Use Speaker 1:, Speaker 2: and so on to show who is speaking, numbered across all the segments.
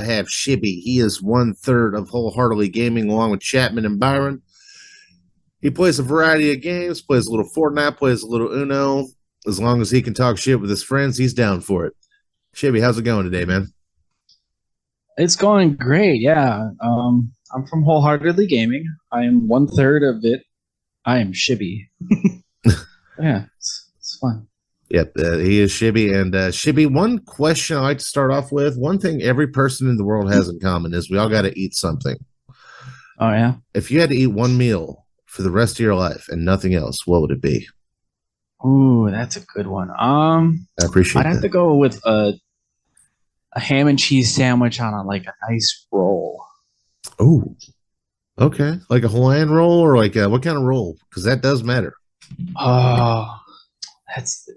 Speaker 1: I have Shibby. He is 1/3 of Wholeheartedly Gaming, along with Chapman and Byron. He plays a variety of games, plays a little Fortnite, plays a little Uno. As long as he can talk shit with his friends, he's down for it. Shibby, how's it going today, man?
Speaker 2: It's going great, yeah. I'm from Wholeheartedly Gaming. I am 1/3 of it. I am Shibby. Yeah, it's fun.
Speaker 1: Yep, he is Shibby. And Shibby, one question I like to start off with, one thing every person in the world has in common is we all got to eat something.
Speaker 2: Oh yeah.
Speaker 1: If you had to eat one meal for the rest of your life and nothing else, what would it be?
Speaker 2: Ooh, that's a good one.
Speaker 1: I appreciate
Speaker 2: I'd have
Speaker 1: that.
Speaker 2: to go with a ham and cheese sandwich on a nice roll.
Speaker 1: Oh, okay. Like a Hawaiian roll or like what kind of roll? Because that does matter.
Speaker 2: Oh, that's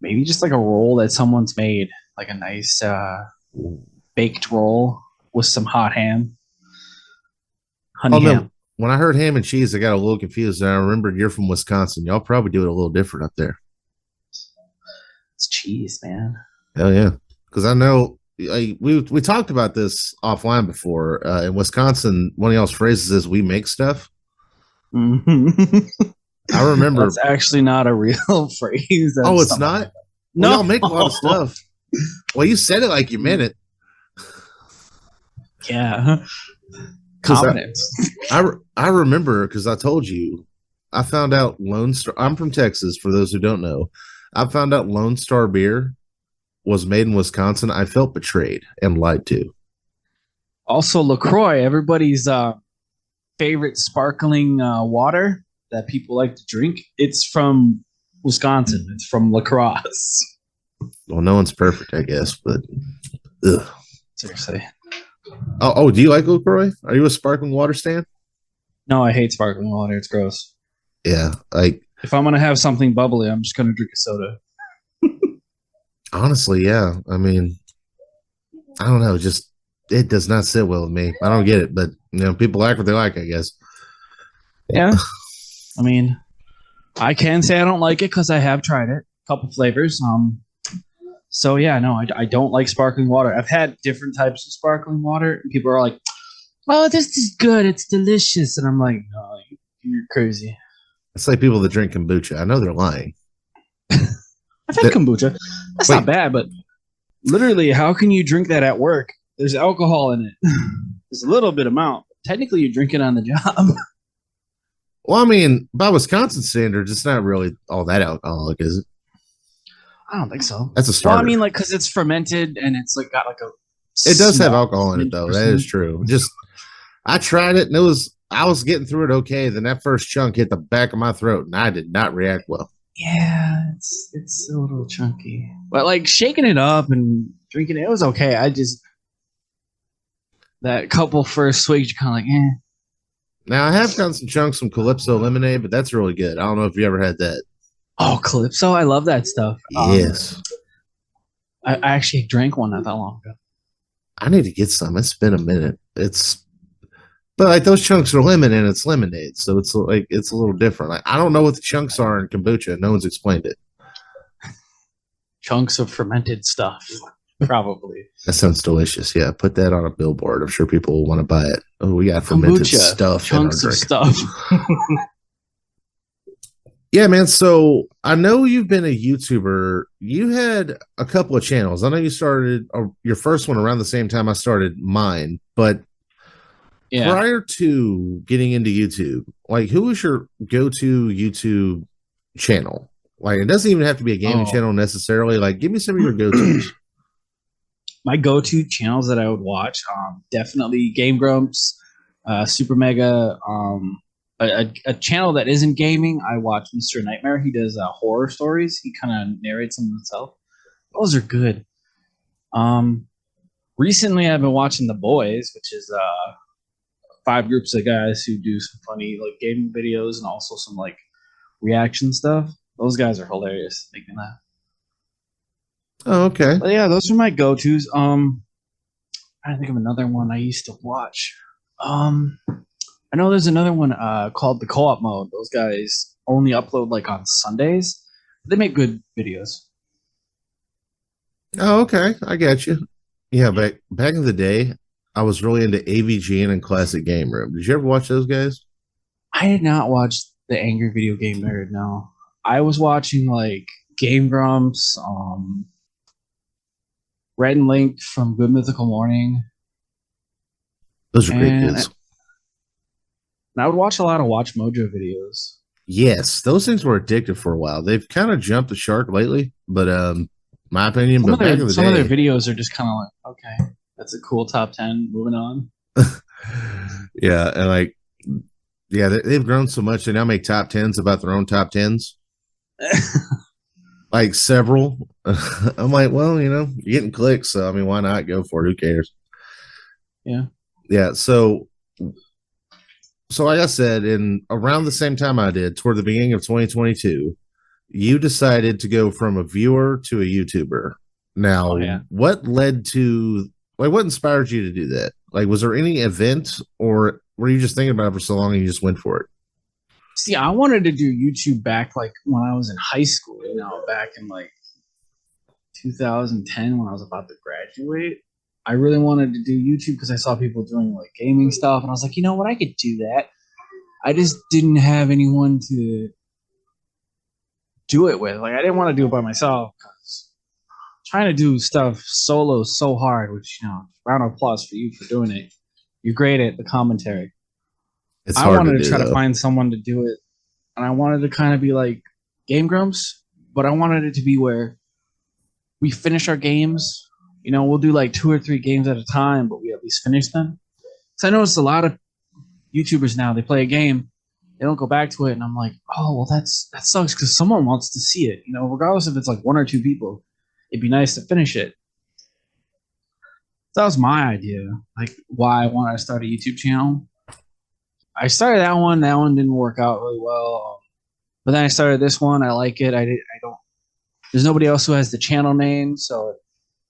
Speaker 2: maybe just like a roll that someone's made, like a nice baked roll with some hot ham,
Speaker 1: Oh
Speaker 2: honey
Speaker 1: no,
Speaker 2: ham.
Speaker 1: when I heard ham and cheese, I got a little confused. And I remembered you're from Wisconsin. Y'all probably do it a little different up there.
Speaker 2: It's cheese, man.
Speaker 1: Hell yeah. Because I know we talked about this offline before. In Wisconsin, one of y'all's phrases is "we make stuff."
Speaker 2: Mhm.
Speaker 1: I remember.
Speaker 2: That's actually not a real phrase.
Speaker 1: Oh,
Speaker 2: That's
Speaker 1: it's
Speaker 2: something.
Speaker 1: not. Well,
Speaker 2: No.
Speaker 1: y'all make a lot of stuff. Well, you said it like you meant it.
Speaker 2: Yeah.
Speaker 1: Because
Speaker 2: Confidence.
Speaker 1: I remember because I told you I found out Lone Star. I'm from Texas. For those who don't know, I found out Lone Star beer was made in Wisconsin. I felt betrayed and lied to.
Speaker 2: Also, LaCroix, everybody's favorite sparkling water that people like to drink. It's from Wisconsin. It's from Lacrosse.
Speaker 1: Well, no one's perfect, I guess, but ugh.
Speaker 2: Seriously.
Speaker 1: Oh, do you like LaCroix? Are you a sparkling water stand?
Speaker 2: No, I hate sparkling water. It's gross.
Speaker 1: Yeah, like
Speaker 2: If I'm gonna have something bubbly, I'm just gonna drink a soda.
Speaker 1: honestly, yeah. I mean, I don't know, just it does not sit well with me. I don't get it, but people like what they like, I guess.
Speaker 2: Yeah. I mean, I can say I don't like it because I have tried it. A couple flavors. So yeah, no, I don't like sparkling water. I've had different types of sparkling water, and people are like, "Oh, this is good. It's delicious," and I'm like, "No, you're crazy."
Speaker 1: It's like people that drink kombucha. I know they're lying.
Speaker 2: I've had
Speaker 1: That,
Speaker 2: kombucha. That's not
Speaker 1: wait,
Speaker 2: bad, but literally, how can you drink that at work? There's alcohol in it. There's a little bit amount. Technically, you drink it on the job.
Speaker 1: well, I mean, by Wisconsin standards, it's not really all that alcoholic, is it?
Speaker 2: I don't think so.
Speaker 1: That's a
Speaker 2: Well, I
Speaker 1: starter.
Speaker 2: mean, like, because it's fermented and it's like got like a
Speaker 1: It does have
Speaker 2: small
Speaker 1: alcohol in it,
Speaker 2: mint
Speaker 1: though. That is
Speaker 2: percent.
Speaker 1: true. Just I tried it, and I was getting through it okay. Then that first chunk hit the back of my throat, and I did not react well.
Speaker 2: Yeah, it's a little chunky, but like shaking it up and drinking it, it was okay. I just that couple first swigs, you're kind of like, eh.
Speaker 1: Now I have gotten some chunks from Calypso lemonade, but that's really good. I don't know if you ever had that.
Speaker 2: Oh, Calypso, I love that stuff.
Speaker 1: Yes,
Speaker 2: I actually drank one not that long ago.
Speaker 1: I need to get some. It's been a minute. But like those chunks are lemon and it's lemonade, so it's like it's a little different. Like I don't know what the chunks are in kombucha. No one's explained it.
Speaker 2: Chunks of fermented stuff, probably.
Speaker 1: That sounds delicious. Yeah, put that on a billboard. I'm sure people will want to buy it. Oh, we got fermented
Speaker 2: Kombucha,
Speaker 1: stuff in our
Speaker 2: chunks of
Speaker 1: drink.
Speaker 2: stuff.
Speaker 1: Yeah, man. So I know you've been a YouTuber. You had a couple of channels. I know you started your first one around the same time I started mine. But
Speaker 2: Yeah.
Speaker 1: prior to getting into YouTube, like who was your go-to YouTube channel? Like it doesn't even have to be a gaming
Speaker 2: Oh,
Speaker 1: channel necessarily. Like give me some of your go-tos.
Speaker 2: my go-to channels that I would watch, definitely Game Grumps, Super Mega. A channel that isn't gaming, I watch Mr. Nightmare. He does horror stories. He kind of narrates them himself. Those are good. Um, Recently I've been watching The Boys, which is five groups of guys who do some funny like gaming videos and also some like reaction stuff. Those guys are hilarious making that.
Speaker 1: Oh, okay.
Speaker 2: But yeah, those are my go-tos. I think of another one I used to watch. I know there's another one called the Co-op Mode. Those guys only upload like on Sundays. They make good videos.
Speaker 1: Oh, okay. I get you. Yeah, back in the day, I was really into AVGN and Classic Game Room. Did you ever watch those guys?
Speaker 2: I did not watch the Angry Video Game Nerd. No, I was watching like Game Grumps, Red and Link from Good Mythical Morning,
Speaker 1: Those are great
Speaker 2: and
Speaker 1: kids.
Speaker 2: I would watch a lot of Watch Mojo videos.
Speaker 1: Yes, those things were addictive for a while. They've kind of jumped the shark lately, but my opinion. But back in the
Speaker 2: Some of their
Speaker 1: day,
Speaker 2: videos are just kind of like, okay, that's a cool top 10. Moving on.
Speaker 1: yeah, and like, yeah, they've grown so much. They now make top tens about their own top tens, like several. I'm like, well, you're getting clicks, so I mean, why not go for it? Who cares?
Speaker 2: Yeah.
Speaker 1: Yeah. So like I said, in around the same time I did, toward the beginning of 2022, you decided to go from a viewer to a YouTuber.
Speaker 2: Oh
Speaker 1: Now,
Speaker 2: yeah.
Speaker 1: what led to like what inspired you to do that? Like, was there any event, or were you just thinking about it for so long and you just went for it?
Speaker 2: See, I wanted to do YouTube back like when I was in high school, back in like 2010 when I was about to graduate. I really wanted to do YouTube because I saw people doing like gaming stuff, and I was like, you know what, I could do that. I just didn't have anyone to do it with. Like, I didn't want to do it by myself because trying to do stuff solo is so hard. Which round of applause for you for doing it. You're great at the commentary.
Speaker 1: It's
Speaker 2: I
Speaker 1: hard to
Speaker 2: wanted to
Speaker 1: do
Speaker 2: try to
Speaker 1: though.
Speaker 2: find someone to do it, and I wanted to kind of be like Game Grumps, but I wanted it to be where we finish our games. We'll do like 2 or 3 games at a time, but we at least finish them. Because I noticed a lot of YouTubers now, they play a game, they don't go back to it, and I'm like, oh well, that sucks because someone wants to see it. Regardless if it's like 1 or 2 people, it'd be nice to finish it. So that was my idea, like why I wanted to start a YouTube channel. I started that one. That one didn't work out really well, but then I started this one. I like it. I don't. There's nobody else who has the channel name, so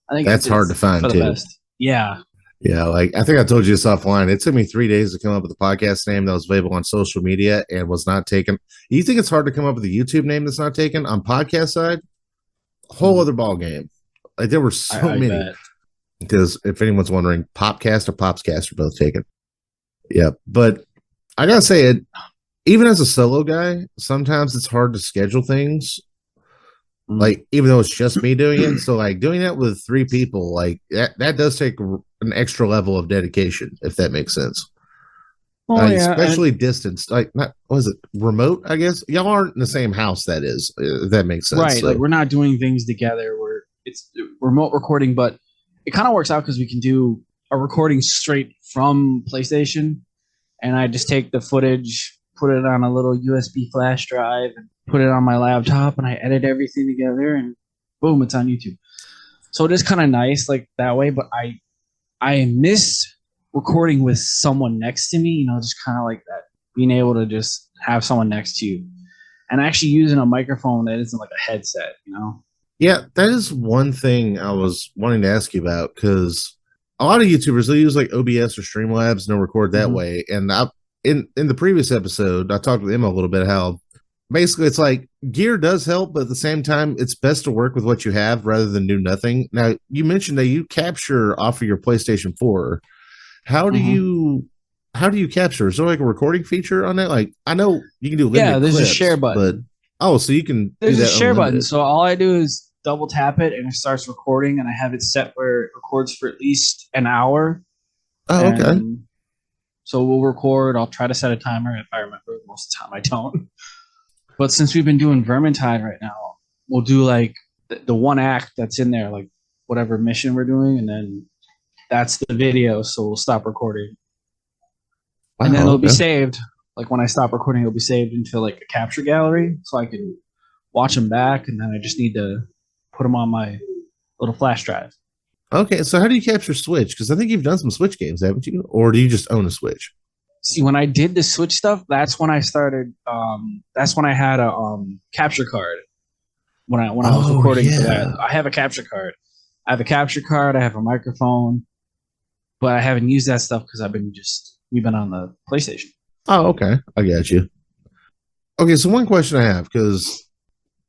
Speaker 2: I think
Speaker 1: That's hard to
Speaker 2: it's for
Speaker 1: find
Speaker 2: the
Speaker 1: too.
Speaker 2: best. Yeah.
Speaker 1: Yeah, like I think I told you this offline. It took me 3 days to come up with a podcast name that was available on social media and was not taken. You think it's hard to come up with a YouTube name that's not taken on podcast side? Whole other ball game. Like there were so
Speaker 2: I
Speaker 1: many.
Speaker 2: bet.
Speaker 1: Because if anyone's wondering, Popcast or Popscast are both taken. Yeah, but I gotta say it. Even as a solo guy, sometimes it's hard to schedule things.
Speaker 2: Mm.
Speaker 1: Like even though it's just me doing it, so like doing that with 3 people, like that does take an extra level of dedication, if that makes sense.
Speaker 2: Oh yeah, and
Speaker 1: Especially distance, like not was it remote? I guess y'all aren't in the same house. That is, if that makes sense.
Speaker 2: right, like
Speaker 1: So
Speaker 2: we're not doing things together. It's remote recording, but it kind of works out because we can do a recording straight from PlayStation, and I just take the footage, put it on a little USB flash drive, and put it on my laptop, and I edit everything together, and boom, it's on YouTube. So it is kind of nice like that way, but I miss recording with someone next to me, just kind of like that, being able to just have someone next to you and actually using a microphone that isn't like a headset.
Speaker 1: yeah, that is one thing I was wanting to ask you about because a lot of YouTubers they use like OBS or Streamlabs and they'll record that
Speaker 2: Mm-hmm.
Speaker 1: way. And I in the previous episode, I talked with Emma a little bit how basically it's like gear does help, but at the same time, it's best to work with what you have rather than do nothing. Now, you mentioned that you capture off of your PlayStation 4. How do
Speaker 2: Mm-hmm.
Speaker 1: you how do you capture? Is there like a recording feature on that? Like I know you can do
Speaker 2: Yeah,
Speaker 1: limited
Speaker 2: there's a share
Speaker 1: clips, but
Speaker 2: button.
Speaker 1: oh, so you can do
Speaker 2: There's a
Speaker 1: that
Speaker 2: share button.
Speaker 1: unlimited.
Speaker 2: So all I do is double tap it and it starts recording, and I have it set where it records for at least an hour.
Speaker 1: Oh, okay.
Speaker 2: And so we'll record. I'll try to set a timer if I remember. Most of the time I don't. But since we've been doing Vermintide right now, we'll do like the one act that's in there, like whatever mission we're doing, and then that's the video. So we'll stop recording, and then
Speaker 1: Wow,
Speaker 2: it'll be
Speaker 1: okay.
Speaker 2: saved. Like when I stop recording, it'll be saved into like a capture gallery, so I can watch them back, and then I just need to put them on my little flash drive.
Speaker 1: Okay, so how do you capture Switch? Because I think you've done some Switch games, haven't you? Or do you just own a Switch?
Speaker 2: See, when I did the Switch stuff, that's when I started. That's when I had a capture card. When I was
Speaker 1: Oh
Speaker 2: recording for that,
Speaker 1: yeah.
Speaker 2: I have a capture card. I have a capture card. I have a microphone, but I haven't used that stuff because we've been on the PlayStation.
Speaker 1: Oh, okay. I got you. Okay, so one question I have, because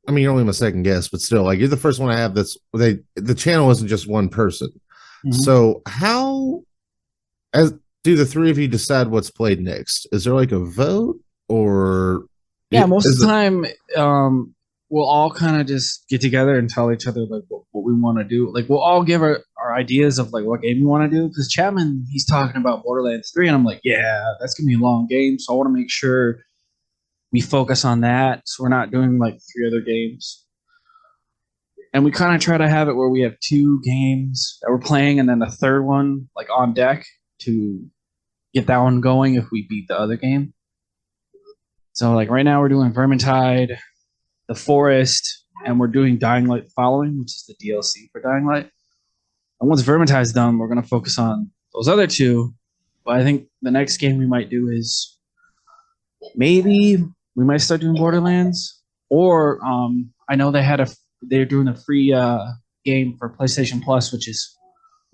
Speaker 1: I mean you're only my second guest, but still, like you're the first one I have the channel isn't just one person.
Speaker 2: Mhm.
Speaker 1: So how as do the three of you decide what's played next? Is there like a vote or
Speaker 2: Yeah, most of
Speaker 1: is
Speaker 2: the
Speaker 1: it?
Speaker 2: time, we'll all kind of just get together and tell each other like what we want to do. Like we'll all give our ideas of like what game we want to do. Because Chapman, he's talking about Borderlands 3, and I'm like, yeah, that's gonna be a long game, so I want to make sure we focus on that, so we're not doing like three other games. And we kind of try to have it where we have two games that we're playing, and then the third one like on deck to get that one going if we beat the other game. So like right now we're doing Vermintide, the Forest, and we're doing Dying Light Following, which is the DLC for Dying Light. And once Vermintide's done, we're gonna focus on those other two. But I think the next game we might do is maybe we might start doing Borderlands, or I know they're doing a free game for PlayStation Plus, which is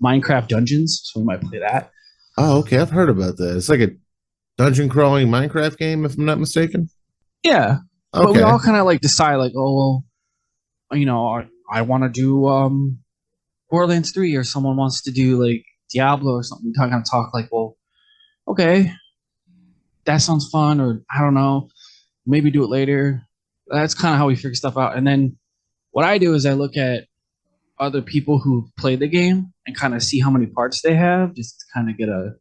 Speaker 2: Minecraft Dungeons, so we might play that.
Speaker 1: Oh, okay. I've heard about that. It's like a dungeon crawling Minecraft game, if I'm not mistaken.
Speaker 2: Yeah, but we
Speaker 1: Okay.
Speaker 2: all kind of like decide like, oh well, I want to do Borderlands 3, or someone wants to do like Diablo or something. We kind of talk like, well, okay, that sounds fun, or I don't know, maybe do it later. That's kind of how we figure stuff out. And then what I do is I look at other people who played the game and kind of see how many parts they have, just to kind of get a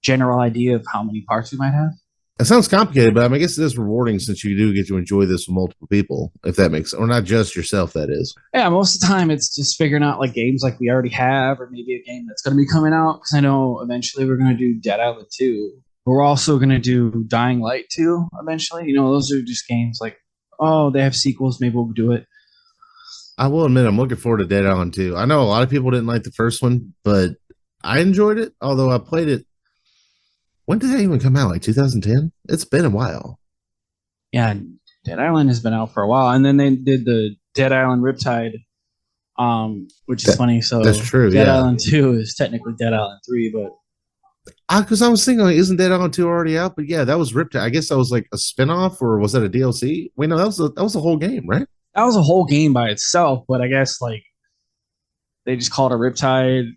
Speaker 2: general idea of how many parts we might have.
Speaker 1: It sounds complicated, but I, mean, I guess it is rewarding since you do get to enjoy this with multiple people, if that makes sense. Or not just yourself, that is.
Speaker 2: Yeah, most of the time it's just figuring out like games like we already have, or maybe a game that's going to be coming out. Because I know eventually we're going to do Dead Island 2. But we're also going to do Dying Light 2 eventually. Those are just games like, oh, they have sequels. Maybe we'll do it.
Speaker 1: I will admit I'm looking forward to Dead Island 2. I know a lot of people didn't like the first one, but I enjoyed it, although I played it. When did that even come out? Like 2010? It's been a while.
Speaker 2: Yeah, Dead Island has been out for a while. And then they did the Dead Island Riptide, which is
Speaker 1: That
Speaker 2: funny.
Speaker 1: that's
Speaker 2: So
Speaker 1: true,
Speaker 2: Dead
Speaker 1: yeah.
Speaker 2: Island 2 is technically Dead Island 3, but
Speaker 1: Because I was thinking, like, isn't Dead Island 2 already out? But yeah, that was Riptide. I guess that was like a spinoff, or was that a DLC? Wait, no, that was a whole game, right?
Speaker 2: that was a whole game by itself. But I guess like they just called it Riptide.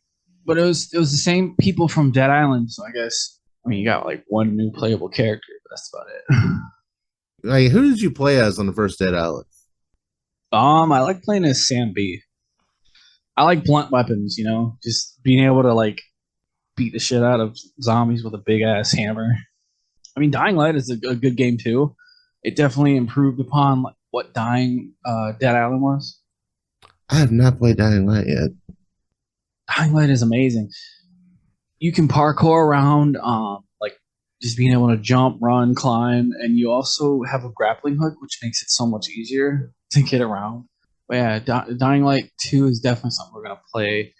Speaker 2: But it was the same people from Dead Island, so I guess you got like one new playable character, but that's about it.
Speaker 1: Like, who did you play as on the first Dead Island?
Speaker 2: I like playing as Sam B. I like blunt weapons, just being able to like beat the shit out of zombies with a big ass hammer. I mean, Dying Light is a good game too. It definitely improved upon like what Dead Island was.
Speaker 1: I have not played Dying Light yet.
Speaker 2: Dying Light is amazing. You can parkour around, like just being able to jump, run, climb, and you also have a grappling hook, which makes it so much easier to get around. But yeah, Dying Light 2 is definitely something we're gonna play.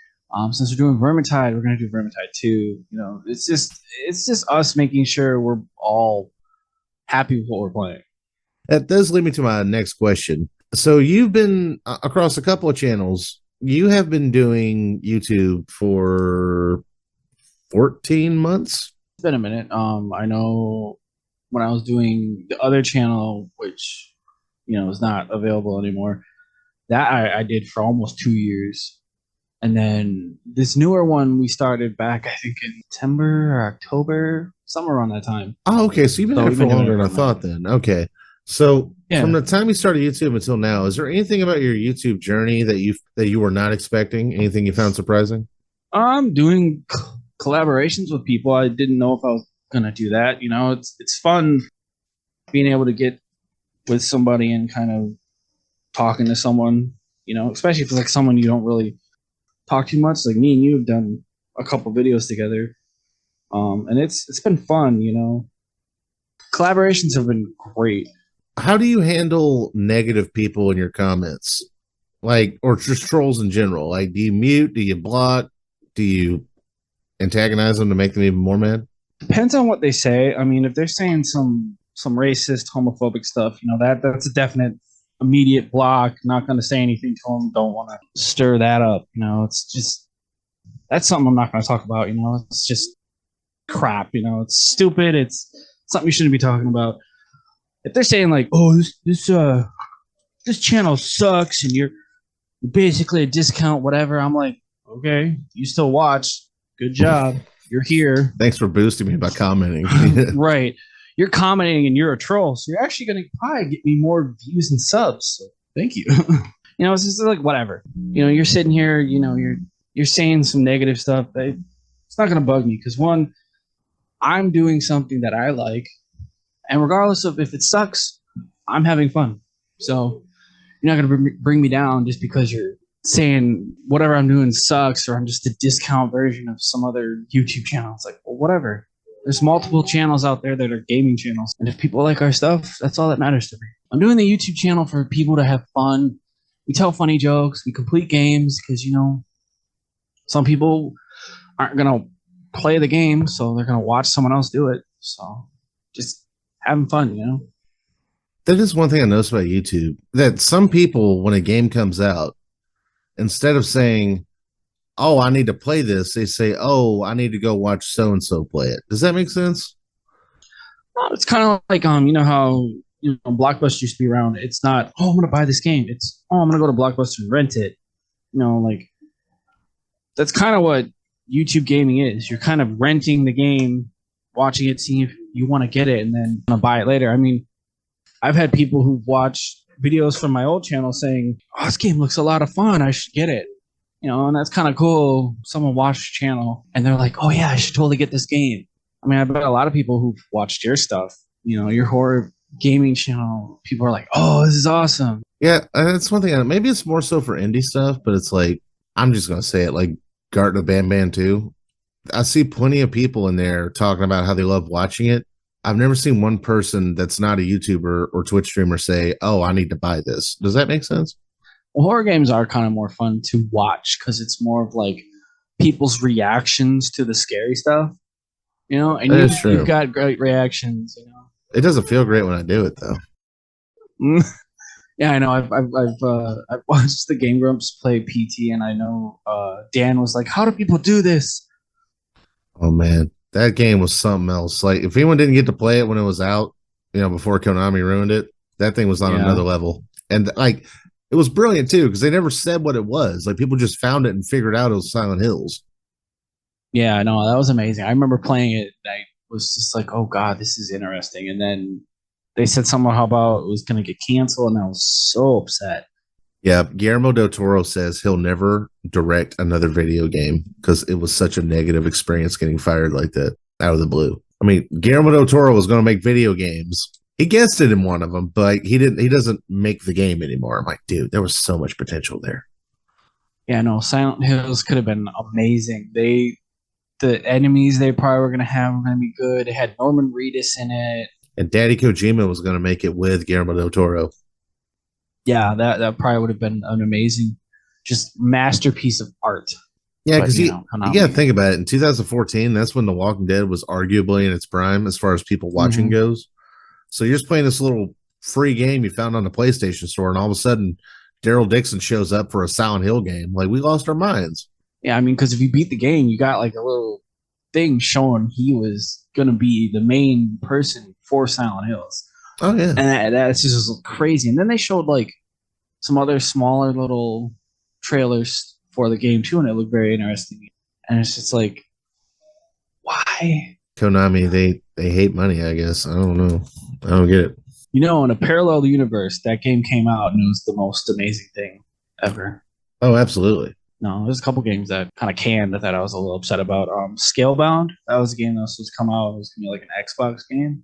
Speaker 2: Since we're doing Vermintide, we're gonna do Vermintide 2. It's just us making sure we're all happy with what we're playing.
Speaker 1: That does lead me to my next question. So you've been across a couple of channels. You have been doing YouTube for 14 months.
Speaker 2: It's been a minute. I know when I was doing the other channel, which is not available anymore, that I did for almost 2 years. And then this newer one we started back, I think in September or October, somewhere around that time.
Speaker 1: Oh, okay. So you've been
Speaker 2: So
Speaker 1: at it
Speaker 2: we've
Speaker 1: for
Speaker 2: been doing
Speaker 1: longer
Speaker 2: it
Speaker 1: than
Speaker 2: for
Speaker 1: I
Speaker 2: a minute.
Speaker 1: thought then. Okay. So from
Speaker 2: Yeah.
Speaker 1: the time you started YouTube until now, is there anything about your YouTube journey that you were not expecting? Anything you found surprising?
Speaker 2: I'm doing collaborations with people. I didn't know if I was gonna do that. It's fun being able to get with somebody and kind of talking to someone. Especially if it's like someone you don't really talk too much. Like me and you have done a couple videos together, and it's been fun. Collaborations have been great.
Speaker 1: How do you handle negative people in your comments? Like, or just trolls in general? Like, do you mute? Do you block? Do you antagonize them to make them even more mad?
Speaker 2: Depends on what they say. I mean, if they're saying some racist, homophobic stuff, that's a definite immediate block. Not going to say anything to them. Don't want to stir that up. It's just that's something I'm not going to talk about. It's just crap. It's stupid. It's something you shouldn't be talking about. If they're saying like, "Oh, this channel sucks," and you're basically a discount, whatever, I'm like, okay, you still watch. Good job. You're here.
Speaker 1: Thanks for boosting me by commenting.
Speaker 2: Right. You're commenting and you're a troll. So you're actually going to probably get me more views and subs. So thank you. It's just like whatever. You're sitting here, you're saying some negative stuff. It's not going to bug me because one, I'm doing something that I like. And regardless of if it sucks, I'm having fun. So you're not going to bring me down just because you're saying whatever I'm doing sucks or I'm just a discount version of some other YouTube channel. It's like, well, whatever. There's multiple channels out there that are gaming channels. And if people like our stuff, that's all that matters to me. I'm doing the YouTube channel for people to have fun. We tell funny jokes. We complete games because, some people aren't going to play the game, so they're going to watch someone else do it. So just having fun,
Speaker 1: That is one thing I noticed about YouTube, that some people, when a game comes out, instead of saying, oh, I need to play this, they say, oh, I need to go watch so-and-so play it. Does that make sense?
Speaker 2: Well, it's kind of like, how, Blockbuster used to be around. It's not, oh, I'm going to buy this game. It's, oh, I'm going to go to Blockbuster and rent it. That's kind of what YouTube gaming is. You're kind of renting the game, watching it, seeing if you want to get it, and then buy it later. I mean, I've had people who've watched videos from my old channel saying, oh, this game looks a lot of fun. I should get it. And that's kind of cool. Someone watched the channel and they're like, oh, yeah, I should totally get this game. I mean, I bet a lot of people who've watched your stuff, your horror gaming channel, people are like, oh, this is awesome.
Speaker 1: Yeah, that's one thing. Maybe it's more so for indie stuff, but it's like, I'm just going to say it, like Garten of Banban 2. I see plenty of people in there talking about how they love watching it. I've never seen one person that's not a YouTuber or Twitch streamer say, oh, I need to buy this. Does that make sense?
Speaker 2: Well, horror games are kind of more fun to watch because it's more of like people's reactions to the scary stuff, and you've got great reactions,
Speaker 1: It doesn't feel great when I do it, though.
Speaker 2: Yeah, I know. I've watched the Game Grumps play PT, and I know Dan was like, how do people do this?
Speaker 1: Oh, man. That game was something else. Like, if anyone didn't get to play it when it was out, before Konami ruined it, that thing was on another level. And, like, it was brilliant, too, because they never said what it was. Like, people just found it and figured out it was Silent Hills.
Speaker 2: Yeah, I know. That was amazing. I remember playing it. I was just like, oh, God, this is interesting. And then they said something about it was going to get canceled, and I was so upset.
Speaker 1: Yeah, Guillermo del Toro says he'll never direct another video game because it was such a negative experience getting fired like that out of the blue. I mean, Guillermo del Toro was going to make video games. He guessed it in one of them, but he didn't. He doesn't make the game anymore. I'm like, dude, there was so much potential there.
Speaker 2: Yeah, no, Silent Hills could have been amazing. The enemies they probably were going to have were going to be good. It had Norman Reedus in it.
Speaker 1: And Daddy Kojima was going to make it with Guillermo del Toro.
Speaker 2: Yeah, that probably would have been an amazing, just masterpiece of art.
Speaker 1: Yeah, because you got to think about it. In 2014, that's when The Walking Dead was arguably in its prime as far as people watching goes. So you're just playing this little free game you found on the PlayStation Store, and all of a sudden, Daryl Dixon shows up for a Silent Hill game. Like, we lost our minds.
Speaker 2: Yeah, I mean, because if you beat the game, you got like a little thing showing he was going to be the main person for Silent Hills.
Speaker 1: Oh, yeah.
Speaker 2: And that's just crazy. And then they showed like some other smaller little trailers for the game too, and it looked very interesting. And it's just like, why?
Speaker 1: Konami, they hate money, I guess. I don't know. I don't get it.
Speaker 2: In a parallel universe, that game came out and it was the most amazing thing ever.
Speaker 1: Oh, absolutely.
Speaker 2: No, there's a couple games that kind of canned that I was a little upset about. Scalebound, that was a game that was supposed to come out. It was going to be like an Xbox game.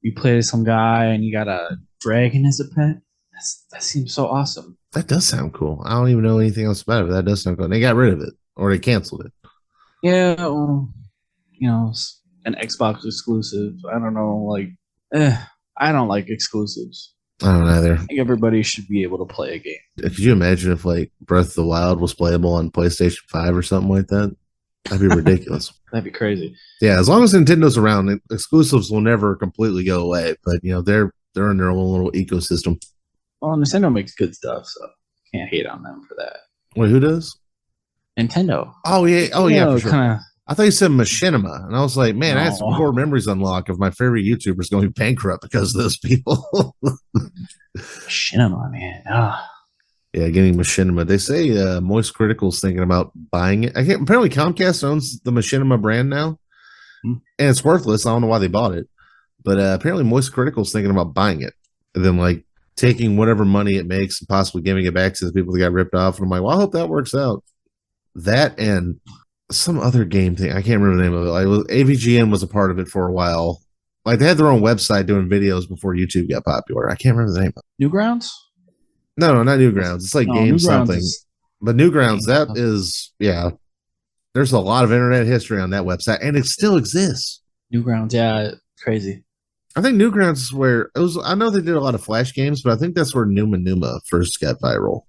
Speaker 2: You play some guy and you got a dragon as a pet. That seems so awesome.
Speaker 1: That does sound cool. I don't even know anything else about it, but that does sound cool. They got rid of it, or they canceled it.
Speaker 2: Yeah, well, it's an Xbox exclusive. I don't know, I don't like exclusives.
Speaker 1: I don't either.
Speaker 2: I think everybody should be able to play a game.
Speaker 1: Could you imagine if Breath of the Wild was playable on PlayStation 5 or something like that? That'd be ridiculous.
Speaker 2: That'd be crazy.
Speaker 1: Yeah, as long as Nintendo's around, exclusives will never completely go away. But they're in their own little ecosystem.
Speaker 2: Well, Nintendo makes good stuff, so can't hate on them for that.
Speaker 1: Wait, who does?
Speaker 2: Nintendo.
Speaker 1: Oh yeah, for sure.
Speaker 2: Kinda...
Speaker 1: I thought you said Machinima, and I was like, man, I had some core memories unlocked of my favorite YouTubers going bankrupt because of those people.
Speaker 2: Machinima, man.
Speaker 1: Yeah, getting Machinima. They say Moist Critical's thinking about buying it. I can't. Apparently, Comcast owns the Machinima brand now,
Speaker 2: Hmm.
Speaker 1: and it's worthless. I don't know why they bought it, but apparently, Moist Critical's thinking about buying it, and then like taking whatever money it makes and possibly giving it back to the people that got ripped off. And I'm like, well, I hope that works out. That and some other game thing. I can't remember the name of it. Like AVGN was a part of it for a while. Like they had their own website doing videos before YouTube got popular. I can't remember the name of it.
Speaker 2: Newgrounds?
Speaker 1: No, not Newgrounds. It's like
Speaker 2: No,
Speaker 1: Game
Speaker 2: Newgrounds
Speaker 1: something.
Speaker 2: is
Speaker 1: But Newgrounds,
Speaker 2: game
Speaker 1: that
Speaker 2: stuff.
Speaker 1: is, yeah. There's a lot of internet history on that website, and it still exists.
Speaker 2: Newgrounds, yeah, crazy.
Speaker 1: I think Newgrounds is where it was. I know they did a lot of Flash games, but I think that's where Numa first got viral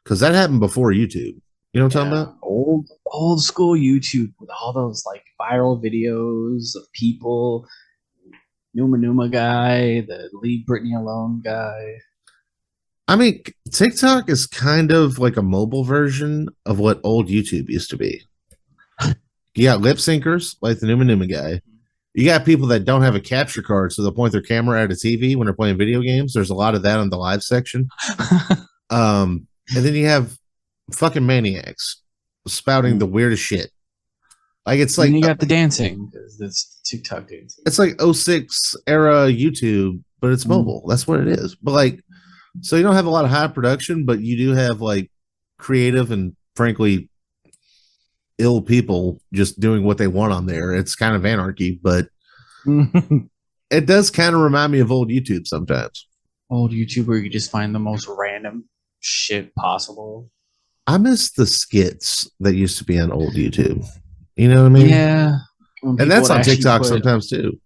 Speaker 1: because that happened before YouTube. You know what I'm talking
Speaker 2: Yeah,
Speaker 1: about?
Speaker 2: old school YouTube with all those like viral videos of people. Numa guy, the Leave Britney Alone guy.
Speaker 1: I mean, TikTok is kind of like a mobile version of what old YouTube used to be. You got lip syncers like the Numa guy. You got people that don't have a capture card, so they'll point their camera at a TV when they're playing video games. There's a lot of that on the live section. And then you have fucking maniacs spouting the weirdest shit. Like it's
Speaker 2: And
Speaker 1: like
Speaker 2: then you got the dancing because that's TikTok dancing.
Speaker 1: it's like '06 era YouTube, but it's mobile. That's what it is. But like, so you don't have a lot of high production, but you do have like creative and frankly ill people just doing what they want on there. It's kind of anarchy, but it does kind of remind me of old YouTube sometimes.
Speaker 2: Old YouTube where you just find the most random shit possible.
Speaker 1: I miss the skits that used to be on old YouTube. You know what I mean?
Speaker 2: Yeah. When
Speaker 1: And that's
Speaker 2: would
Speaker 1: on
Speaker 2: actually
Speaker 1: TikTok sometimes too.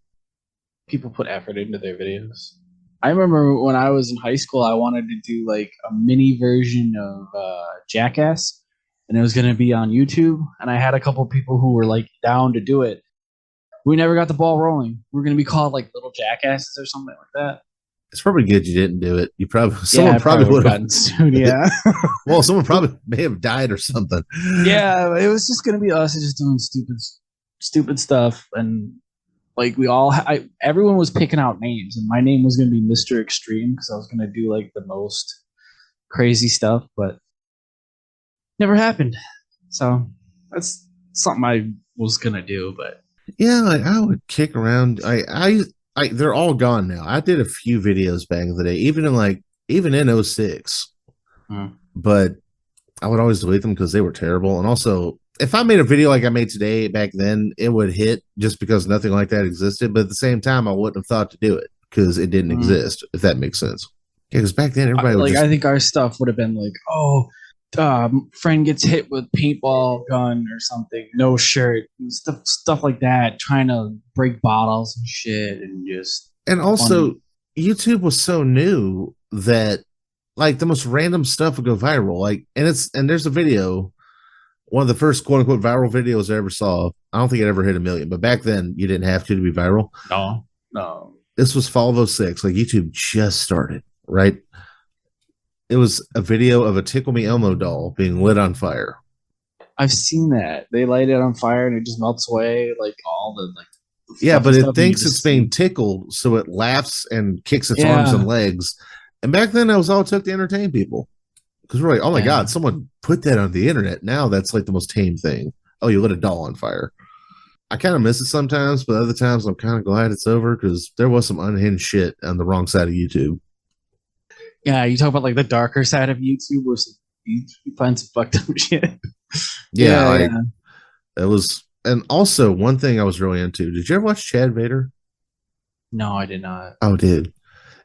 Speaker 2: people put effort into their videos. I remember when I was in high school, I wanted to do like a mini version of Jackass, and it was going to be on YouTube. And I had a couple people who were like down to do it. We never got the ball rolling. We're going to be called like Little Jackasses or something like that.
Speaker 1: It's probably good you didn't do it. You probably
Speaker 2: Yeah,
Speaker 1: someone
Speaker 2: I
Speaker 1: probably would have
Speaker 2: gotten sued. Yeah,
Speaker 1: well, someone probably may have died or something.
Speaker 2: yeah. It was just going to be us just doing stupid stuff, and like we all, everyone was picking out names, and my name was going to be Mr. Extreme because I was going to do like the most crazy stuff, but never happened. So that's something I was gonna do, but
Speaker 1: Yeah, like I would kick around. They're all gone now. I did a few videos back in the day, even in '06, but I would always delete them because they were terrible. And also, if I made a video like I made today back then, it would hit just because nothing like that existed. But at the same time, I wouldn't have thought to do it because it didn't exist. If that makes sense. Yeah, because back then everybody
Speaker 2: like I think our stuff would have been like, oh, friend gets hit with paintball gun or something, no shirt, and stuff like that, trying to break bottles and shit, and just
Speaker 1: and also
Speaker 2: funny.
Speaker 1: YouTube was so new that like the most random stuff would go viral. Like, and there's a video, one of the first quote unquote viral videos I ever saw. I don't think it ever hit 1 million, but back then you didn't have to be viral.
Speaker 2: No.
Speaker 1: This was fall of '06. Like YouTube just started, right? It was a video of a Tickle Me Elmo doll being lit on fire.
Speaker 2: I've seen that. They light it on fire and it just melts away, like all the like.
Speaker 1: Yeah, but it
Speaker 2: stuff
Speaker 1: thinks it's being tickled, so it laughs and kicks its arms and legs. And back then, that was all it took to entertain people. Because we're like, oh my God, someone put that on the internet. Now that's like the most tame thing. Oh, you lit a doll on fire. I kind of miss it sometimes, but other times I'm kind of glad it's over because there was some unhinged shit on the wrong side of YouTube.
Speaker 2: Yeah, you talk about like the darker side of YouTube where you find some fucked up shit.
Speaker 1: Yeah, it was. And also, one thing I was really into. Did you ever watch Chad Vader?
Speaker 2: No, I did not.
Speaker 1: Oh, dude.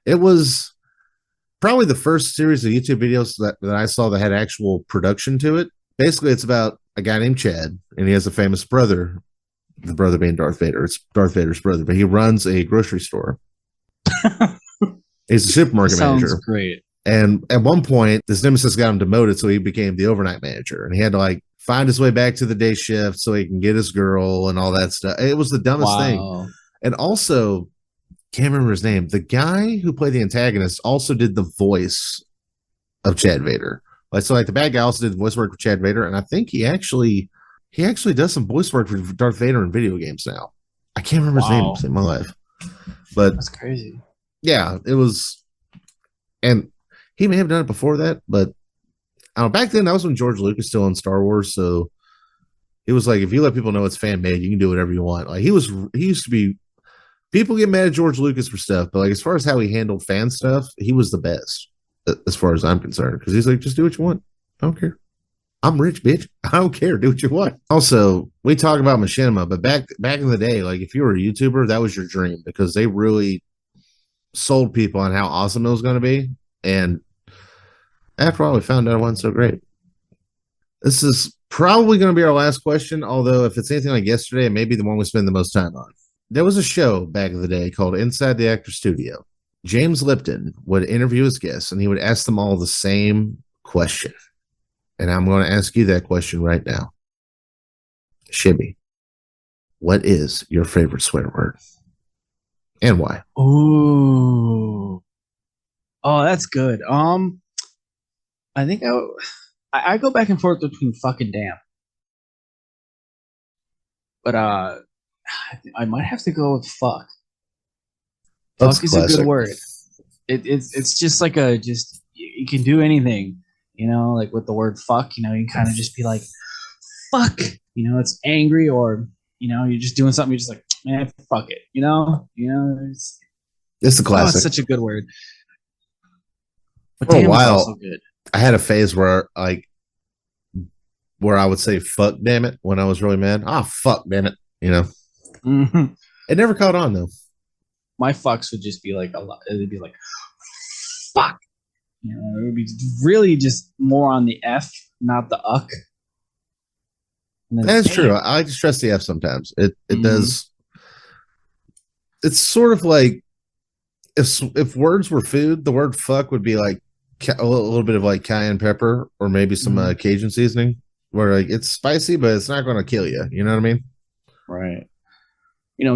Speaker 1: It was probably the first series of YouTube videos that I saw that had actual production to it. Basically, it's about a guy named Chad, and he has a famous brother, the brother being Darth Vader. It's Darth Vader's brother, but he runs a grocery store. He's a supermarket manager.
Speaker 2: Sounds great.
Speaker 1: And at one point, this nemesis got him demoted, so he became the overnight manager. And he had to like find his way back to the day shift so he can get his girl and all that stuff. It was the dumbest thing. And also, can't remember his name. The guy who played the antagonist also did the voice of Chad Vader. Like, so like the bad guy also did the voice work for Chad Vader, and I think he actually does some voice work for Darth Vader in video games now. I can't remember his name to save my life. But
Speaker 2: that's crazy.
Speaker 1: Yeah, it was, and he may have done it before that, but Back then that was when George Lucas still on Star Wars, so it was like if you let people know it's fan made, you can do whatever you want. Like he used to be. People get mad at George Lucas for stuff, but like as far as how he handled fan stuff, he was the best as far as I'm concerned. Because he's like, just do what you want. I don't care. I'm rich, bitch. I don't care. Do what you want. Also, we talk about Machinima, but back in the day, like if you were a YouTuber, that was your dream because they really sold people on how awesome it was going to be. And after all, we found out it wasn't so great. This is probably going to be our last question, although if it's anything like yesterday, it may be the one we spend the most time on. There was a show back in the day called Inside the Actor Studio. James Lipton would interview his guests and he would ask them all the same question. And I'm going to ask you that question right now. Shibby, what is your favorite swear word? And why?
Speaker 2: Ooh. Oh, that's good. I think I go back and forth between fuck and damn. But I might have to go with fuck.
Speaker 1: That's
Speaker 2: fuck is
Speaker 1: classic.
Speaker 2: a good word. It's just like you can do anything, like with the word fuck, you can kind of just be like, fuck, it's angry or, you're just doing something. You're just like, man, fuck it,
Speaker 1: it's the classic.
Speaker 2: It's such a good word. But
Speaker 1: for a
Speaker 2: damn is
Speaker 1: while,
Speaker 2: also good.
Speaker 1: I had a phase where I would say fuck damn it when I was really mad. Fuck damn it.
Speaker 2: Mm-hmm.
Speaker 1: It never caught on though.
Speaker 2: My fucks would just be like a lot. It'd be like, fuck. It would be really just more on the F, not the uck.
Speaker 1: That's true. I like to stress the F sometimes. It does. It's sort of like if words were food, the word fuck would be like a little bit of like cayenne pepper or maybe some Cajun seasoning, where like it's spicy, but it's not going to kill you. You know what I mean?
Speaker 2: Right.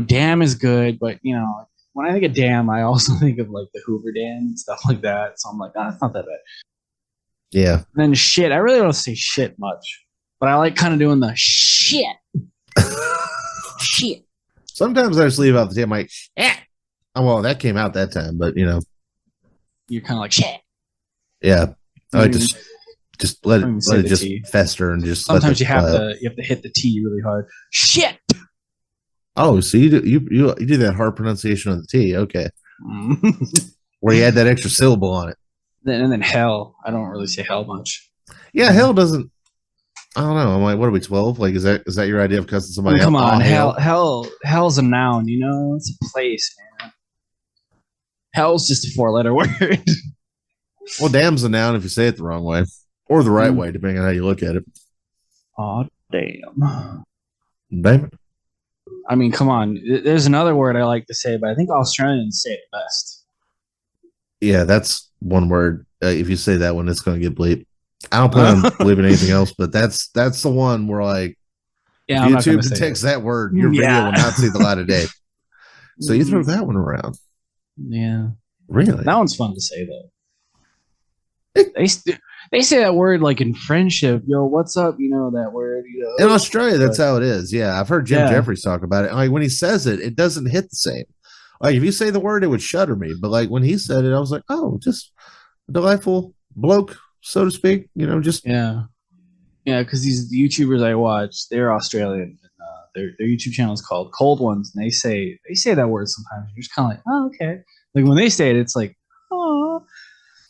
Speaker 2: Damn is good, but when I think of damn, I also think of like the Hoover Dam and stuff like that. So I'm like, it's not that bad.
Speaker 1: Yeah.
Speaker 2: And then shit, I really don't say shit much, but I like kind of doing the shit. Shit.
Speaker 1: Sometimes I just leave out the damn like, oh, well, that came out that time, but
Speaker 2: you're kind of like shit.
Speaker 1: Yeah, I like to just let it just fester and just.
Speaker 2: Sometimes you have to hit the T really hard. Shit.
Speaker 1: Oh, so you do that hard pronunciation of the T, okay? Where you add that extra syllable on it.
Speaker 2: And then hell, I don't really say hell much.
Speaker 1: Yeah, hell doesn't. I don't know. I'm like, what are we 12? Like, is that your idea of cussing somebody?
Speaker 2: Come on, hell's a noun. It's a place, man. Hell's just a 4-letter word.
Speaker 1: Well, damn's a noun if you say it the wrong way or the right way, depending on how you look at it.
Speaker 2: Oh, damn.
Speaker 1: Damn it.
Speaker 2: I mean, come on. There's another word I like to say, but I think Australians say it best.
Speaker 1: Yeah, that's one word. If you say that one, it's going to get bleeped. I don't plan on bleeping anything else, but that's the one where like if YouTube detects that word, your video will not see the light of day. So you throw that one around.
Speaker 2: Yeah.
Speaker 1: Really?
Speaker 2: That one's fun to say, though. They say that word like in friendship. Yo, what's up? That word.
Speaker 1: In Australia, that's how it is. Yeah, I've heard Jim Jeffries talk about it. Like when he says it, it doesn't hit the same. Like if you say the word, it would shudder me. But like when he said it, I was like, oh, just a delightful bloke, so to speak. Just
Speaker 2: yeah. Because these YouTubers I watch, they're Australian. And, their YouTube channel is called Cold Ones, and they say that word sometimes. You're just kind of like, oh, okay. Like when they say it, it's like, oh.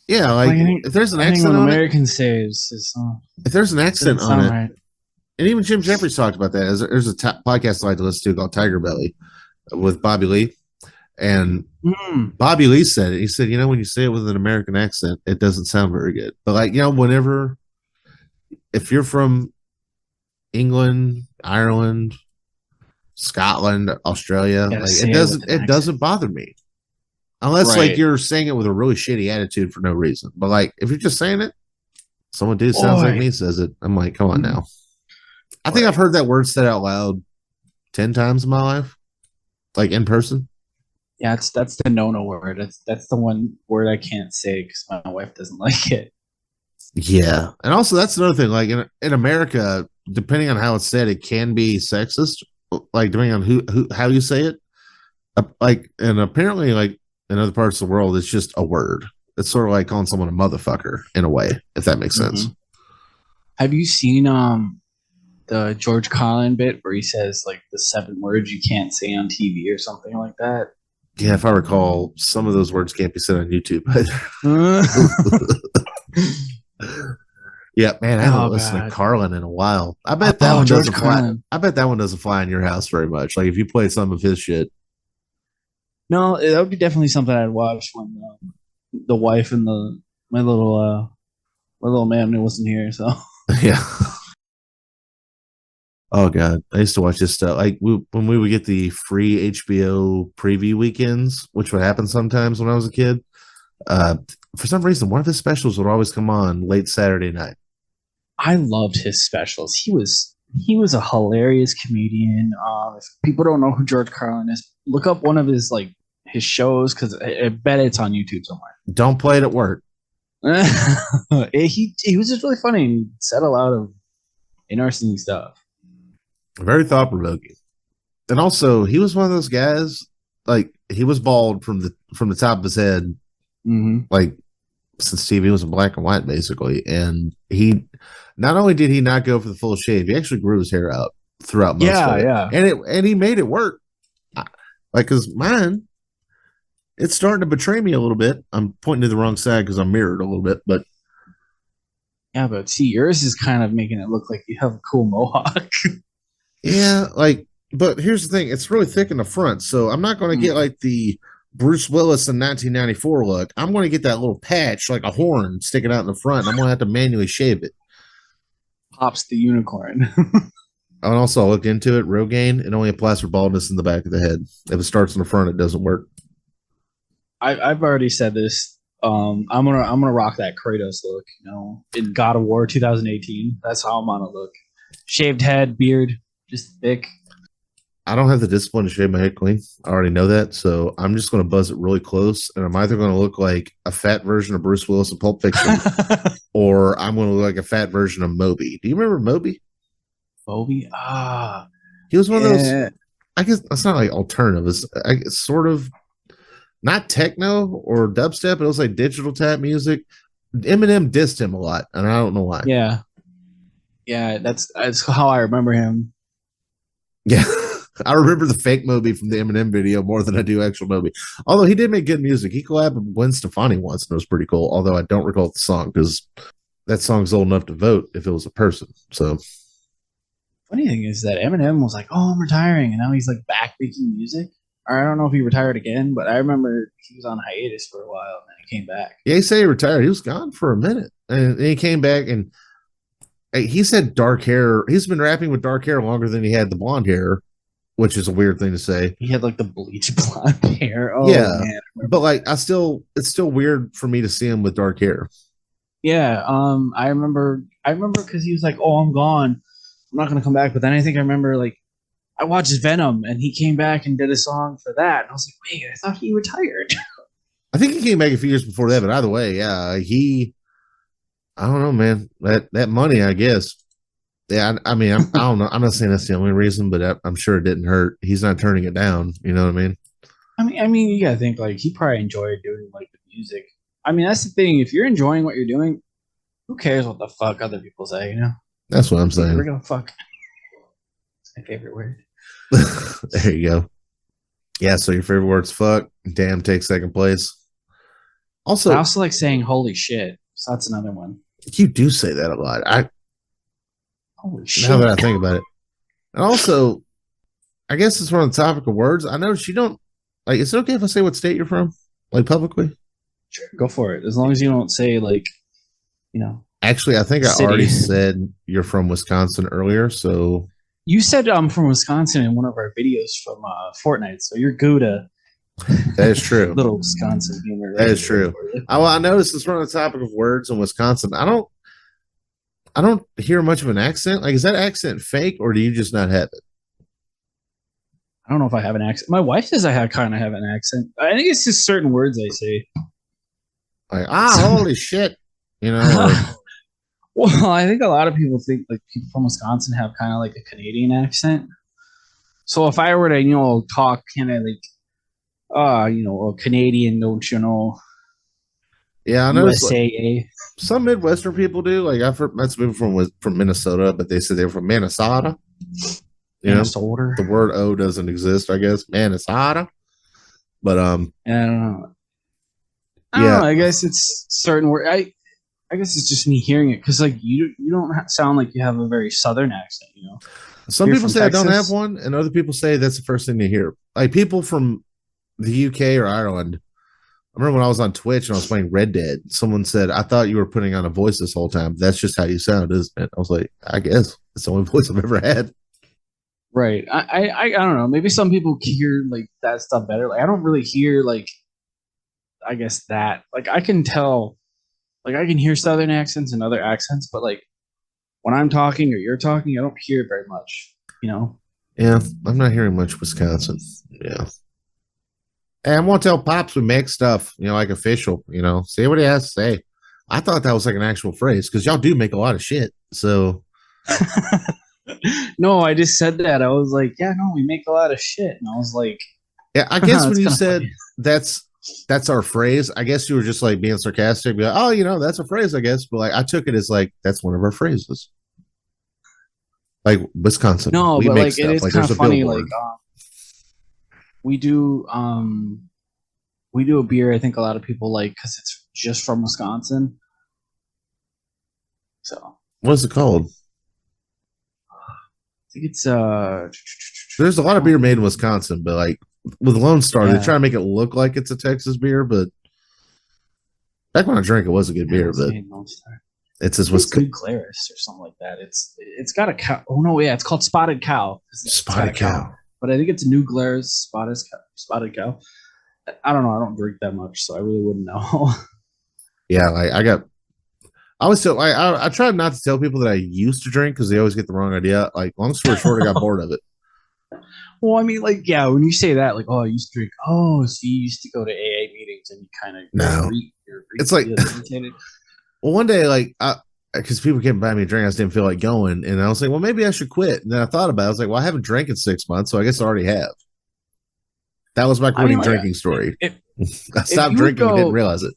Speaker 1: Yeah, like if there's an accent on
Speaker 2: Americans say it's
Speaker 1: if there's an accent on it,
Speaker 2: right.
Speaker 1: And even Jim Jeffries talked about that. There's a podcast I like to listen to called Tiger Belly with Bobby Lee, and Bobby Lee said it. He said, when you say it with an American accent, it doesn't sound very good. But like if you're from England, Ireland, Scotland, Australia, like it doesn't bother me. Unless like you're saying it with a really shitty attitude for no reason. But like if you're just saying it, someone dude sounds like me says it. I'm like, come on now. I think I've heard that word said out loud 10 times in my life. Like in person.
Speaker 2: Yeah, that's the no-no word. That's the one word I can't say because my wife doesn't like it.
Speaker 1: Yeah. And also that's another thing. Like in America, depending on how it's said, it can be sexist. Like depending on how you say it. Like and apparently like in other parts of the world, it's just a word. It's sort of like calling someone a motherfucker in a way, if that makes sense.
Speaker 2: Have you seen the George Carlin bit where he says like the 7 words you can't say on TV or something like that?
Speaker 1: Yeah, if I recall, some of those words can't be said on YouTube
Speaker 2: Oh
Speaker 1: either. Yeah, man, I haven't listened to
Speaker 2: God.
Speaker 1: Carlin in a while. I bet that
Speaker 2: Oh,
Speaker 1: one
Speaker 2: George
Speaker 1: doesn't fly.
Speaker 2: Carlin.
Speaker 1: I bet that one doesn't fly in your house very much. Like if you play some of his shit.
Speaker 2: No, that would be definitely something I'd watch when the wife and my little my little man who wasn't here. So
Speaker 1: Yeah. Oh god, I used to watch this stuff. Like when we would get the free HBO preview weekends, which would happen sometimes when I was a kid. Uh, for some reason, one of his specials would always come on late Saturday night.
Speaker 2: I loved his specials. He was a hilarious comedian. If people don't know who George Carlin is, look up one of his like his shows because I bet it's on YouTube somewhere.
Speaker 1: Don't play it at work.
Speaker 2: He was just really funny and he said a lot of interesting stuff.
Speaker 1: Very thought provoking. And also, he was one of those guys. Like he was bald from the top of his head.
Speaker 2: Mm-hmm.
Speaker 1: Like since TV was in black and white, basically. And he not only did he not go for the full shave, he actually grew his hair out throughout most
Speaker 2: Yeah,
Speaker 1: of it,
Speaker 2: yeah.
Speaker 1: and he made it work. Like, cause mine, it's starting to betray me a little bit. I'm pointing to the wrong side because I'm mirrored a little bit, but
Speaker 2: Yeah, but see, yours is kind of making it look like you have a cool mohawk.
Speaker 1: yeah, like, but here's the thing: it's really thick in the front, so I'm not going to get like the Bruce Willis in 1994 look. I'm going to get that little patch, like a horn, sticking out in the front. I'm going to have to manually shave it.
Speaker 2: Pops the unicorn.
Speaker 1: And also, I looked into it. Rogaine, it only applies for baldness in the back of the head. If it starts in the front, it doesn't work.
Speaker 2: I've already said this. I'm gonna rock that Kratos look. In God of War 2018. That's how I'm gonna look. Shaved head, beard, just thick.
Speaker 1: I don't have the discipline to shave my head clean. I already know that. So I'm just going to buzz it really close. And I'm either going to look like a fat version of Bruce Willis in Pulp Fiction or I'm going to look like a fat version of Moby. Do you remember Moby?
Speaker 2: Bobby,
Speaker 1: He was one of those,
Speaker 2: yeah.
Speaker 1: I guess that's not like alternative. It's sort of not techno or dubstep, but it was like digital tap music. Eminem dissed him a lot, and I don't know why.
Speaker 2: Yeah, yeah. That's how I remember him.
Speaker 1: Yeah. I remember the fake Moby from the Eminem video more than I do actual Moby. Although he did make good music. He collabed with Gwen Stefani once, and it was pretty cool. Although I don't recall the song because that song's old enough to vote if it was a person. So
Speaker 2: Funny thing is that Eminem was like, "Oh, I'm retiring," and now he's like back making music. Or I don't know if he retired again, but I remember he was on hiatus for a while and then he came back.
Speaker 1: yeah, he said he retired. He was gone for a minute, and he came back and he said dark hair. He's been rapping with dark hair longer than he had the blonde hair, which is a weird thing to say.
Speaker 2: He had like the bleach blonde hair. Oh
Speaker 1: Yeah,
Speaker 2: man.
Speaker 1: but like it's still weird for me to see him with dark hair.
Speaker 2: Yeah. I remember because he was like, "Oh, I'm gone. I'm not gonna come back." But then I think I remember like I watched Venom and he came back and did a song for that. And I was like, wait, I thought he retired.
Speaker 1: I think he came back a few years before that, but either way, yeah, I don't know, man. That money, I guess. Yeah, I mean, I don't know. I'm not saying that's the only reason, but I'm sure it didn't hurt. He's not turning it down. You know what I mean?
Speaker 2: I mean, you gotta think like he probably enjoyed doing like the music. I mean, that's the thing. If you're enjoying what you're doing, who cares what the fuck other people say?
Speaker 1: That's what I'm
Speaker 2: We're
Speaker 1: saying.
Speaker 2: gonna fuck. It's my favorite word.
Speaker 1: There you go. Yeah. So your favorite word's fuck. Damn takes second place.
Speaker 2: I
Speaker 1: Also,
Speaker 2: also like saying "holy shit," so that's another one.
Speaker 1: you do say that a lot.
Speaker 2: Holy
Speaker 1: Now that I
Speaker 2: shit!
Speaker 1: think about it, and also, I guess it's on the topic of words. I noticed you don't like. Is it okay if I say what state you're from, like publicly?
Speaker 2: Sure, go for it. As long as you don't say like, you know,
Speaker 1: Actually, I think I
Speaker 2: city.
Speaker 1: already said you're from Wisconsin earlier. So
Speaker 2: You said I'm from Wisconsin in one of our videos from Fortnite, so you're Gouda.
Speaker 1: that is true.
Speaker 2: Little Wisconsin humor.
Speaker 1: That is true. I noticed it's on the topic of words in Wisconsin. I don't hear much of an accent. Like, is that accent fake, or do you just not have it?
Speaker 2: I don't know if I have an accent. My wife says I kind of have an accent. I think it's just certain words I say.
Speaker 1: Like, holy shit, you know?
Speaker 2: Well, I think a lot of people think like people from Wisconsin have kind of like a Canadian accent. So if I were to, talk kind of like, a Canadian, don't you know?
Speaker 1: Yeah, I know
Speaker 2: USAA.
Speaker 1: some Midwestern people do. Like I've heard that's people from Minnesota, but they said they're from Minnesota. You know,
Speaker 2: Minnesota.
Speaker 1: the word "o" doesn't exist. I guess Minnesota, but
Speaker 2: I don't know. I don't
Speaker 1: yeah.
Speaker 2: know. I guess it's certain word. I guess it's just me hearing it because like you don't sound like you have a very southern accent. You know,
Speaker 1: Some
Speaker 2: you're
Speaker 1: people
Speaker 2: from
Speaker 1: say I don't have
Speaker 2: Texas.
Speaker 1: one, and other people say that's the first thing they hear. Like people from the UK or Ireland. I remember when I was on Twitch and I was playing Red Dead. Someone said, "I thought you were putting on a voice this whole time. That's just how you sound, isn't it?" I was like, "I guess it's the only voice I've ever had."
Speaker 2: Right. I don't know. Maybe some people hear like that stuff better. Like I don't really hear like I guess that like I can tell like I can hear southern accents and other accents, but like when I'm talking or you're talking, I don't hear it very much. You know.
Speaker 1: Yeah, I'm not hearing much Wisconsin. Yeah. Hey, I'm gonna tell Pops we make stuff, like official, see what he has to say. I thought that was like an actual phrase because y'all do make a lot of shit. So
Speaker 2: No, I just said that. I was like, yeah, no, we make a lot of shit, and I was like,
Speaker 1: yeah, I guess when
Speaker 2: that's
Speaker 1: you
Speaker 2: kind of
Speaker 1: said
Speaker 2: funny.
Speaker 1: that's our phrase, I guess you were just like being sarcastic, be like, oh, that's a phrase, I guess. But like I took it as like that's one of our phrases. Like Wisconsin,
Speaker 2: No,
Speaker 1: we
Speaker 2: but
Speaker 1: make
Speaker 2: like it
Speaker 1: stuff.
Speaker 2: is
Speaker 1: Like
Speaker 2: kind
Speaker 1: there's
Speaker 2: of
Speaker 1: a
Speaker 2: funny. Like
Speaker 1: billboard.
Speaker 2: we do we do a beer. I think a lot of people like because it's just from Wisconsin. So
Speaker 1: What is it called?
Speaker 2: I think it's
Speaker 1: There's a
Speaker 2: I
Speaker 1: lot of
Speaker 2: don't
Speaker 1: beer made in
Speaker 2: remember.
Speaker 1: Wisconsin, but like with Lone Star, they
Speaker 2: Yeah,
Speaker 1: try to make it look like it's a Texas beer, but back when I drank it was a good
Speaker 2: yeah,
Speaker 1: beer,
Speaker 2: what's
Speaker 1: but
Speaker 2: made in Ulster?
Speaker 1: it's
Speaker 2: I
Speaker 1: as
Speaker 2: think it's
Speaker 1: Wisconsin.
Speaker 2: New Glarus or something like that. It's got a cow. Oh no, yeah, it's called Spotted Cow. It's got a
Speaker 1: Spotted
Speaker 2: cow,
Speaker 1: cow.
Speaker 2: but I think it's New Glarus Spotted Cow. I don't know. I don't drink that much, so I really wouldn't know.
Speaker 1: Yeah, like I always tell I try not to tell people that I used to drink because they always get the wrong idea. Like long story short, I got bored of it.
Speaker 2: Well, I mean, like, yeah, when you say that, like, oh, I used to drink. Oh, so you used to go to AA meetings and you kind of
Speaker 1: No,
Speaker 2: you're
Speaker 1: it's like
Speaker 2: irritated.
Speaker 1: well, one day like because people came buy me a drink, I just didn't feel like going, and I was like, well, maybe I should quit. And then I thought about it. I was like, well, I haven't drank in 6 months, so I guess I already have. That was my
Speaker 2: I mean,
Speaker 1: quitting
Speaker 2: like,
Speaker 1: drinking story.
Speaker 2: if
Speaker 1: I
Speaker 2: if
Speaker 1: stopped
Speaker 2: you would
Speaker 1: drinking and didn't
Speaker 2: go,
Speaker 1: realize it.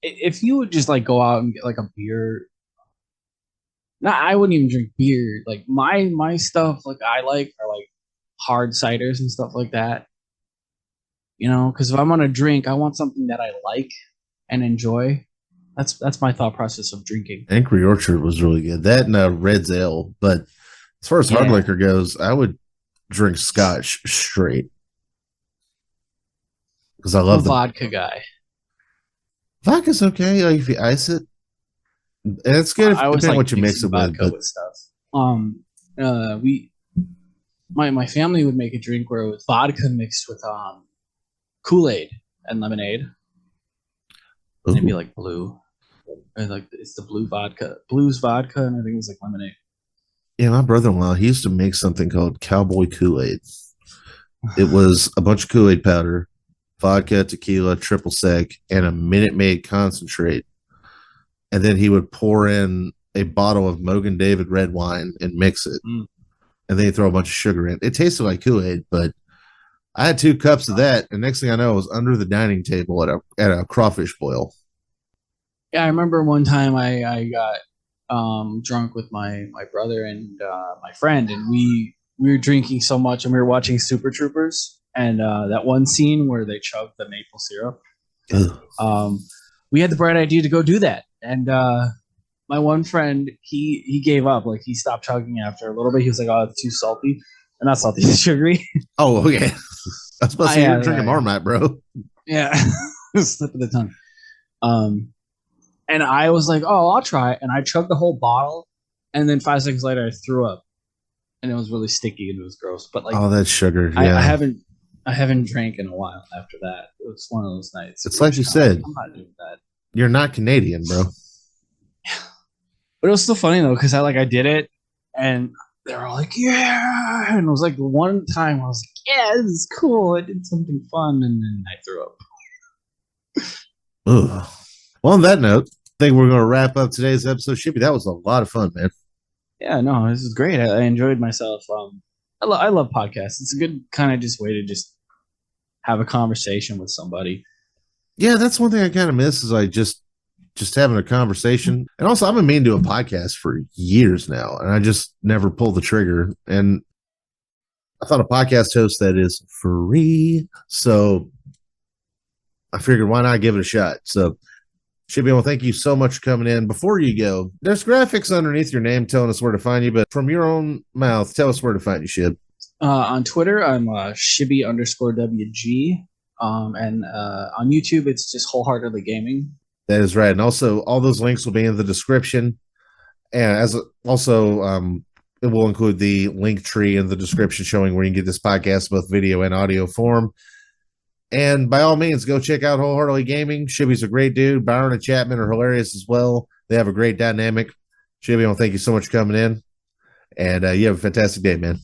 Speaker 2: if you would just like go out and get like a beer. Not, I wouldn't even drink beer. Like my stuff, like I like are like hard ciders and stuff like that. You know, because if I'm gonna drink, I want something that I like and enjoy. That's my thought process of drinking.
Speaker 1: Angry Orchard was really good. That and Red's Ale. But as far as hard
Speaker 2: Yeah,
Speaker 1: liquor goes, I would drink Scotch straight because I
Speaker 2: I'm a
Speaker 1: love the
Speaker 2: vodka guy.
Speaker 1: vodka's okay. Like if you ice it, and it's good
Speaker 2: I
Speaker 1: if,
Speaker 2: always
Speaker 1: depending on
Speaker 2: like
Speaker 1: what you mix
Speaker 2: mixing
Speaker 1: it with.
Speaker 2: vodka
Speaker 1: But
Speaker 2: with stuff. We my family would make a drink where it was vodka mixed with Kool Aid and lemonade, and it'd be
Speaker 1: ooh,
Speaker 2: like blue, and like it's the blues vodka, and I think it was like lemonade.
Speaker 1: yeah, my brother-in-law he used to make something called Cowboy Kool-Aid. It was a bunch of Kool-Aid powder, vodka, tequila, triple sec, and a Minute Maid concentrate. And then he would pour in a bottle of Mogan David red wine and mix it.
Speaker 2: Mm.
Speaker 1: And then he throw a bunch of sugar in. It tasted like Kool-Aid, but I had 2 cups of that, and next thing I know, I was under the dining table at a crawfish boil.
Speaker 2: Yeah, I remember one time I got drunk with my brother and my friend, and we were drinking so much, and we were watching Super Troopers, and that one scene where they chug the maple syrup.
Speaker 1: Ugh.
Speaker 2: Um, we had the bright idea to go do that, and my one friend he gave up, like he stopped chugging after a little bit. He was like, "Oh, it's too salty," and not salty, it's sugary.
Speaker 1: Oh, okay. I was supposed to say you're
Speaker 2: Yeah,
Speaker 1: drinking Marmite, bro.
Speaker 2: yeah, slip of the tongue. Um, and I was like, "Oh, I'll try," it. And I chugged the whole bottle, and then 5 seconds later, I threw up, and it was really sticky and it was gross. But like,
Speaker 1: Oh, that's sugar.
Speaker 2: I
Speaker 1: Yeah.
Speaker 2: haven't drank in a while after that. It was one of those nights
Speaker 1: It's
Speaker 2: where you're
Speaker 1: like you
Speaker 2: just kind of like,
Speaker 1: said,
Speaker 2: I'm not doing that.
Speaker 1: you're not Canadian, bro.
Speaker 2: But it was still funny though, because I did it, and they were all like, "Yeah!" And it was like one time I was like, "Yeah, this is cool. I did something fun," and then I threw up.
Speaker 1: Ugh. Well, on that note, I think we're going to wrap up today's episode. Shippy, that was a lot of fun, man.
Speaker 2: Yeah, no, this is great. I enjoyed myself. I love podcasts. It's a good kind of just way to just have a conversation with somebody.
Speaker 1: Yeah, that's one thing I kind of miss is I just having a conversation. And also, I've been meaning to do a podcast for years now, and I just never pulled the trigger. And I thought a podcast host that is free, so I figured why not give it a shot. So, Shibby, well, thank you so much for coming in. Before you go, there's graphics underneath your name telling us where to find you, but from your own mouth, tell us where to find you, Shib.
Speaker 2: On Twitter, I'm Shibby underscore WG. And on YouTube, it's just wholeheartedly gaming.
Speaker 1: That is right. And also, all those links will be in the description. And as also, it will include the link tree in the description showing where you can get this podcast, both video and audio form. And by all means, go check out Wholeheartedly Gaming. Shibby's a great dude. Byron and Chapman are hilarious as well. They have a great dynamic. Shibby, I want to thank you so much for coming in. And you have a fantastic day, man.